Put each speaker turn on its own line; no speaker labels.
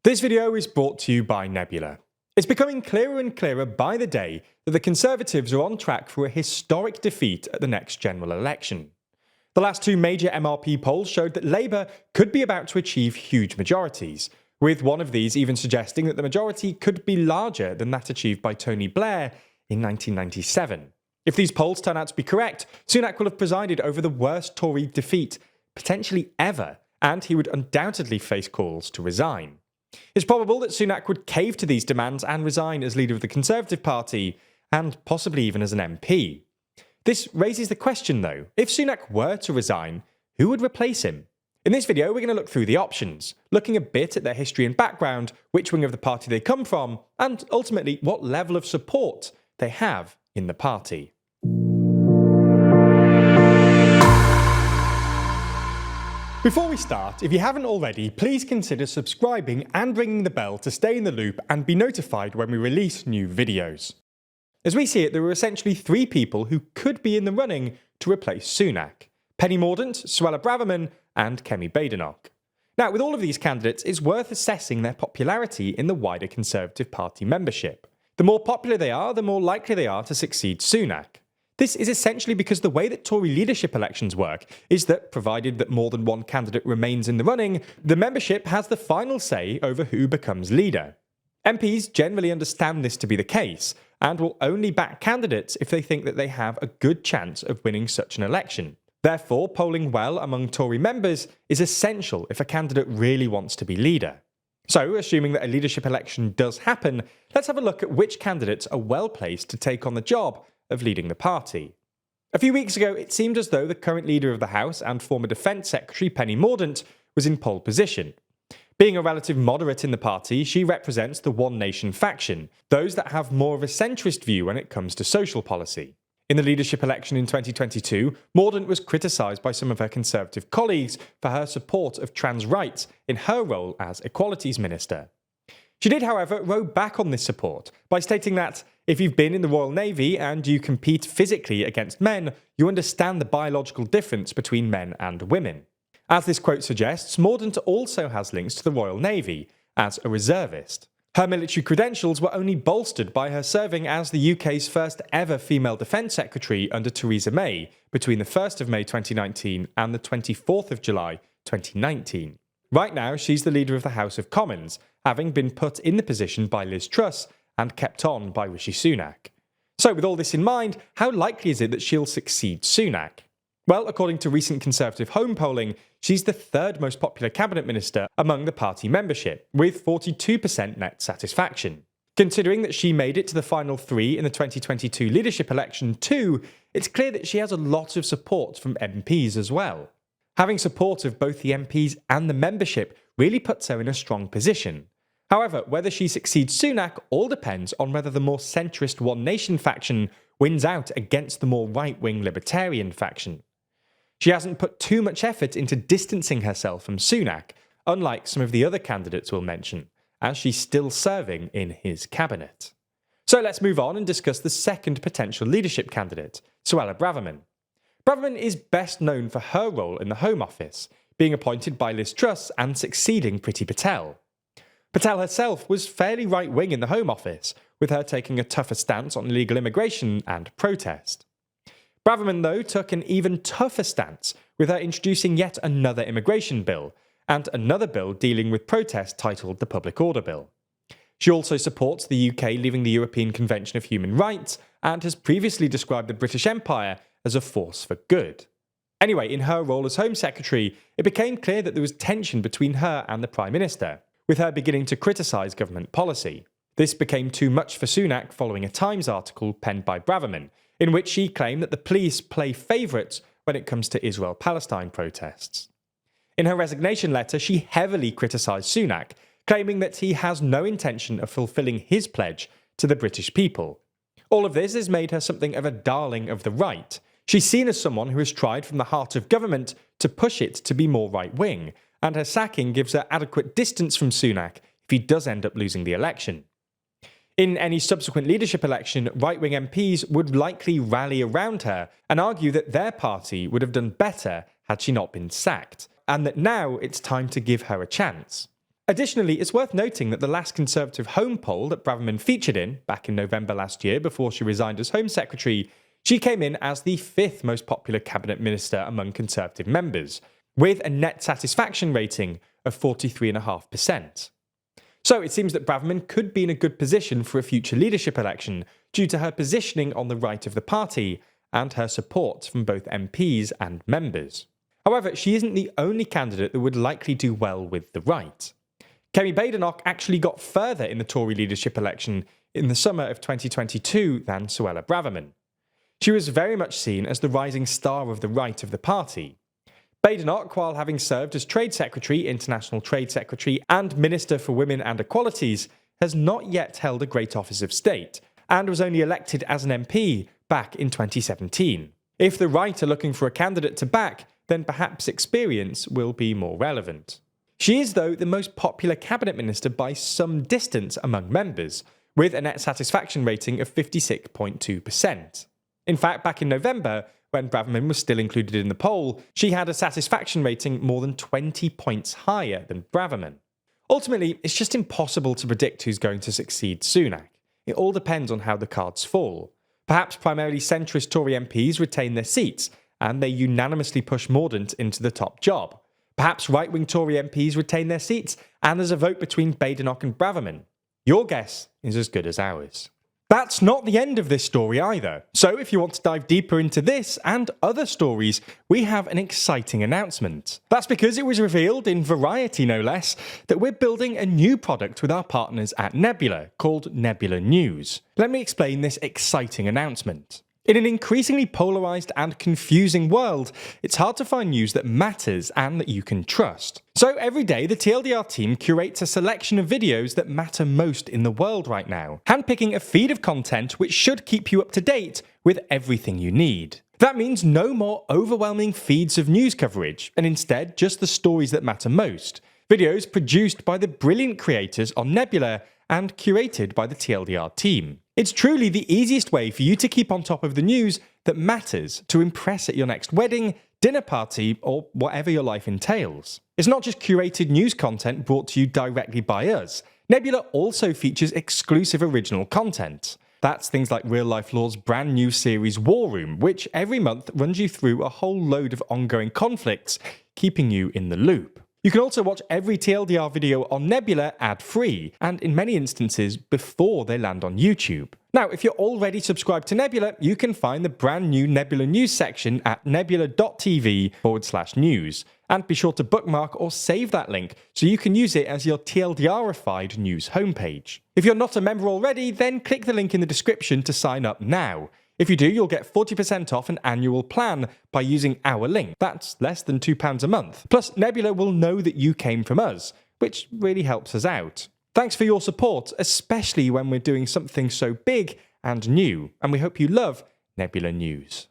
This video is brought to you by Nebula. It's becoming clearer and clearer by the day that the Conservatives are on track for a historic defeat at the next general election. The last two major MRP polls showed that Labour could be about to achieve huge majorities, with one of these even suggesting that the majority could be larger than that achieved by Tony Blair in 1997. If these polls turn out to be correct, Sunak will have presided over the worst Tory defeat potentially ever, and he would undoubtedly face calls to resign. It's probable that Sunak would cave to these demands and resign as leader of the Conservative Party, and possibly even as an MP. This raises the question though, if Sunak were to resign, who would replace him? In this video we're going to look through the options, looking a bit at their history and background, which wing of the party they come from, and ultimately what level of support they have in the party. Before we start, if you haven't already, please consider subscribing and ringing the bell to stay in the loop and be notified when we release new videos. As we see it, there are essentially three people who could be in the running to replace Sunak: Penny Mordaunt, Suella Braverman, and Kemi Badenoch. Now, with all of these candidates, it's worth assessing their popularity in the wider Conservative Party membership. The more popular they are, the more likely they are to succeed Sunak. This is essentially because the way that Tory leadership elections work is that, provided that more than one candidate remains in the running, the membership has the final say over who becomes leader. MPs generally understand this to be the case, and will only back candidates if they think that they have a good chance of winning such an election. Therefore, polling well among Tory members is essential if a candidate really wants to be leader. So, assuming that a leadership election does happen, let's have a look at which candidates are well placed to take on the job of leading the party. A few weeks ago, it seemed as though the current leader of the House and former Defence Secretary Penny Mordaunt was in pole position. Being a relative moderate in the party, she represents the One Nation faction, those that have more of a centrist view when it comes to social policy. In the leadership election in 2022, Mordaunt was criticised by some of her Conservative colleagues for her support of trans rights in her role as Equalities Minister. She did, however, row back on this support by stating that if you've been in the Royal Navy and you compete physically against men, you understand the biological difference between men and women. As this quote suggests, Mordaunt also has links to the Royal Navy as a reservist. Her military credentials were only bolstered by her serving as the UK's first ever female Defence Secretary under Theresa May between the 1st of May 2019 and the 24th of July 2019. Right now, she's the leader of the House of Commons, having been put in the position by Liz Truss and kept on by Rishi Sunak. So with all this in mind, how likely is it that she'll succeed Sunak? Well, according to recent Conservative home polling, she's the third most popular cabinet minister among the party membership, with 42% net satisfaction. Considering that she made it to the final three in the 2022 leadership election too, it's clear that she has a lot of support from MPs as well. Having support of both the MPs and the membership really puts her in a strong position. However, whether she succeeds Sunak all depends on whether the more centrist One Nation faction wins out against the more right-wing Libertarian faction. She hasn't put too much effort into distancing herself from Sunak, unlike some of the other candidates we'll mention, as she's still serving in his cabinet. So let's move on and discuss the second potential leadership candidate, Suella Braverman. Braverman is best known for her role in the Home Office, being appointed by Liz Truss and succeeding Priti Patel. Patel herself was fairly right-wing in the Home Office, with her taking a tougher stance on illegal immigration and protest. Braverman, though, took an even tougher stance, with her introducing yet another immigration bill, and another bill dealing with protest titled the Public Order Bill. She also supports the UK leaving the European Convention of Human Rights, and has previously described the British Empire as a force for good. Anyway, in her role as Home Secretary, it became clear that there was tension between her and the Prime Minister, with her beginning to criticise government policy. This became too much for Sunak following a Times article penned by Braverman, in which she claimed that the police play favourites when it comes to Israel-Palestine protests. In her resignation letter, she heavily criticised Sunak, claiming that he has no intention of fulfilling his pledge to the British people. All of this has made her something of a darling of the right. She's seen as someone who has tried from the heart of government to push it to be more right-wing, and her sacking gives her adequate distance from Sunak if he does end up losing the election. In any subsequent leadership election, right-wing MPs would likely rally around her and argue that their party would have done better had she not been sacked, and that now it's time to give her a chance. Additionally, it's worth noting that the last Conservative Home poll that Braverman featured in, back in November last year before she resigned as Home Secretary, she came in as the 5th most popular cabinet minister among Conservative members, with a net satisfaction rating of 43.5%. So it seems that Braverman could be in a good position for a future leadership election due to her positioning on the right of the party and her support from both MPs and members. However, she isn't the only candidate that would likely do well with the right. Kemi Badenoch actually got further in the Tory leadership election in the summer of 2022 than Suella Braverman. She was very much seen as the rising star of the right of the party. Badenoch, while having served as Trade Secretary, International Trade Secretary and Minister for Women and Equalities, has not yet held a great office of state, and was only elected as an MP back in 2017. If the right are looking for a candidate to back, then perhaps experience will be more relevant. She is, though, the most popular cabinet minister by some distance among members, with a net satisfaction rating of 56.2%. In fact, back in November, when Braverman was still included in the poll, she had a satisfaction rating more than 20 points higher than Braverman. Ultimately, it's just impossible to predict who's going to succeed Sunak. It all depends on how the cards fall. Perhaps primarily centrist Tory MPs retain their seats, and they unanimously push Mordaunt into the top job. Perhaps right-wing Tory MPs retain their seats, and there's a vote between Badenoch and Braverman. Your guess is as good as ours. That's not the end of this story either. So if you want to dive deeper into this and other stories, we have an exciting announcement. That's because it was revealed, in Variety no less, that we're building a new product with our partners at Nebula, called Nebula News. Let me explain this exciting announcement. In an increasingly polarised and confusing world, it's hard to find news that matters and that you can trust. So every day, the TLDR team curates a selection of videos that matter most in the world right now, handpicking a feed of content which should keep you up to date with everything you need. That means no more overwhelming feeds of news coverage, and instead just the stories that matter most. Videos produced by the brilliant creators on Nebula and curated by the TLDR team. It's truly the easiest way for you to keep on top of the news that matters to impress at your next wedding, dinner party, or whatever your life entails. It's not just curated news content brought to you directly by us. Nebula also features exclusive original content. That's things like Real Life Law's brand new series War Room, which every month runs you through a whole load of ongoing conflicts, keeping you in the loop. You can also watch every TLDR video on Nebula ad-free, and in many instances before they land on YouTube. Now, if you're already subscribed to Nebula, you can find the brand new Nebula News section at nebula.tv/news. And be sure to bookmark or save that link so you can use it as your TLDR-ified news homepage. If you're not a member already, then click the link in the description to sign up now. If you do, you'll get 40% off an annual plan by using our link. That's less than £2 a month. Plus, Nebula will know that you came from us, which really helps us out. Thanks for your support, especially when we're doing something so big and new, and we hope you love Nebula News.